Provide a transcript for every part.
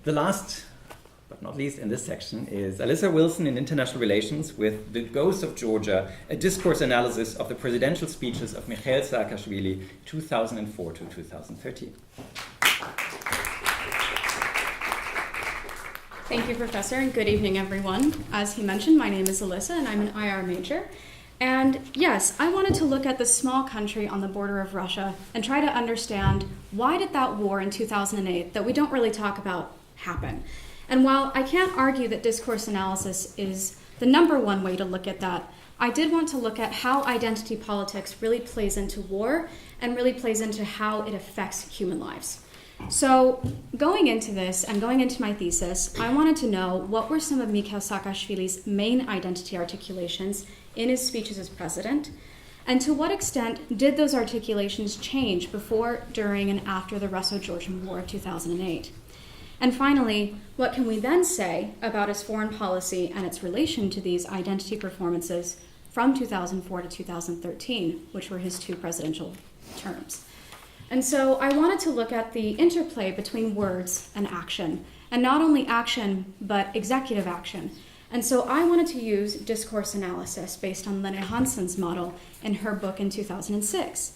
The last, but not least in this section, is Alyssa Wilson in International Relations with The Ghost of Georgia, a discourse analysis of the presidential speeches of Mikhail Saakashvili, 2004 to 2013. Thank you, Professor, and good evening, everyone. As he mentioned, my name is Alyssa, and I'm an IR major. And yes, I wanted to look at the small country on the border of Russia and try to understand why did that war in 2008 that we don't really talk about happen. And while I can't argue that discourse analysis is the number one way to look at that, I did want to look at how identity politics really plays into war and really plays into how it affects human lives. So going into this and going into my thesis, I wanted to know what were some of Mikhail Saakashvili's main identity articulations in his speeches as president, and to what extent did those articulations change before, during, and after the Russo-Georgian War of 2008? And finally, what can we then say about his foreign policy and its relation to these identity performances from 2004 to 2013, which were his two presidential terms? And so I wanted to look at the interplay between words and action, and not only action, but executive action. And so I wanted to use discourse analysis based on Lene Hansen's model in her book in 2006.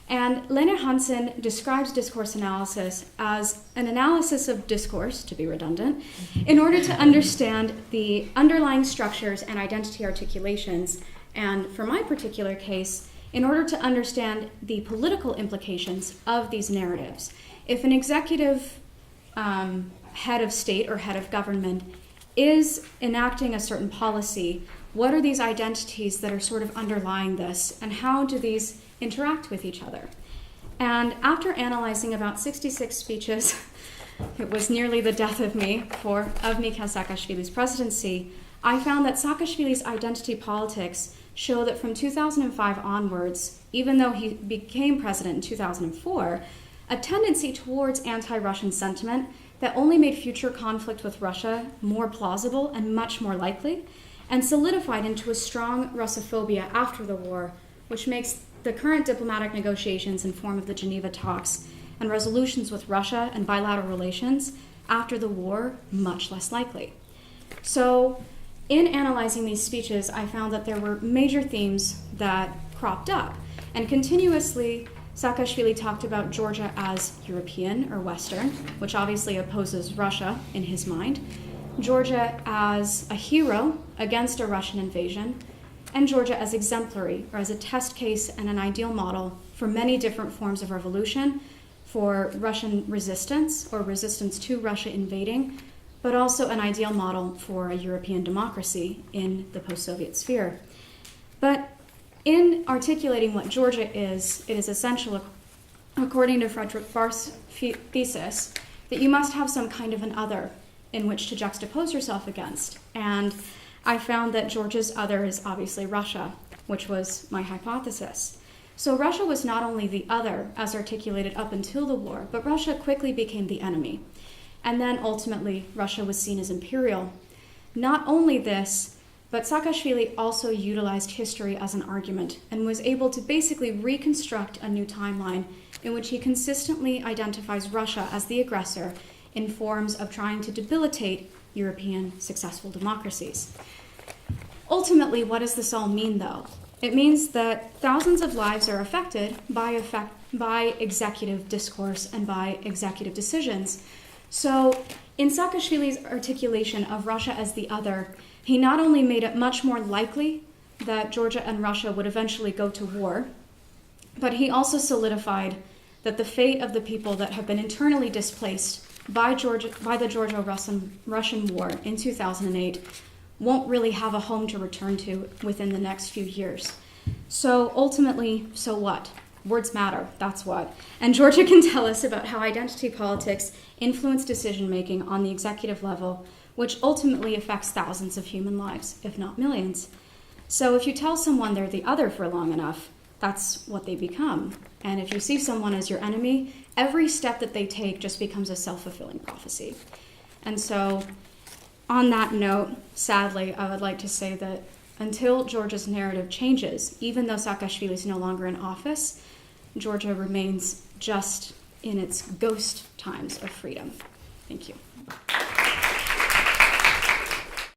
And Lene Hansen describes discourse analysis as an analysis of discourse, to be redundant, in order to understand the underlying structures and identity articulations, and for my particular case, in order to understand the political implications of these narratives. If an executive head of state or head of government is enacting a certain policy, what are these identities that are sort of underlying this, and how do these interact with each other? And after analyzing about 66 speeches, it was nearly the death of me of Mikhail Saakashvili's presidency, I found that Saakashvili's identity politics show that from 2005 onwards, even though he became president in 2004, a tendency towards anti-Russian sentiment that only made future conflict with Russia more plausible and much more likely, and solidified into a strong Russophobia after the war, which makes the current diplomatic negotiations in form of the Geneva talks and resolutions with Russia and bilateral relations after the war much less likely. So, in analyzing these speeches, I found that there were major themes that cropped up. And continuously, Saakashvili talked about Georgia as European or Western, which obviously opposes Russia in his mind, Georgia as a hero against a Russian invasion, and Georgia as exemplary, or as a test case and an ideal model for many different forms of revolution, for Russian resistance or resistance to Russia invading, but also an ideal model for a European democracy in the post-Soviet sphere. But in articulating what Georgia is, it is essential, according to Frederick Barth's thesis, that you must have some kind of an other in which to juxtapose yourself against. And I found that Georgia's other is obviously Russia, which was my hypothesis. So Russia was not only the other, as articulated up until the war, but Russia quickly became the enemy. And then ultimately, Russia was seen as imperial. Not only this, but Saakashvili also utilized history as an argument and was able to basically reconstruct a new timeline in which he consistently identifies Russia as the aggressor in forms of trying to debilitate European successful democracies. Ultimately, what does this all mean, though? It means that thousands of lives are affected by executive discourse and by executive decisions. So, in Saakashvili's articulation of Russia as the other, he not only made it much more likely that Georgia and Russia would eventually go to war, but he also solidified that the fate of the people that have been internally displaced by the Georgia-Russian War in 2008 won't really have a home to return to within the next few years. So ultimately, so what? Words matter, that's what. And Georgia can tell us about how identity politics influence decision-making on the executive level, which ultimately affects thousands of human lives, if not millions. So if you tell someone they're the other for long enough, that's what they become. And if you see someone as your enemy, every step that they take just becomes a self-fulfilling prophecy. And so, on that note, sadly, I would like to say that until Georgia's narrative changes, even though Saakashvili is no longer in office, Georgia remains just in its ghost times of freedom. Thank you.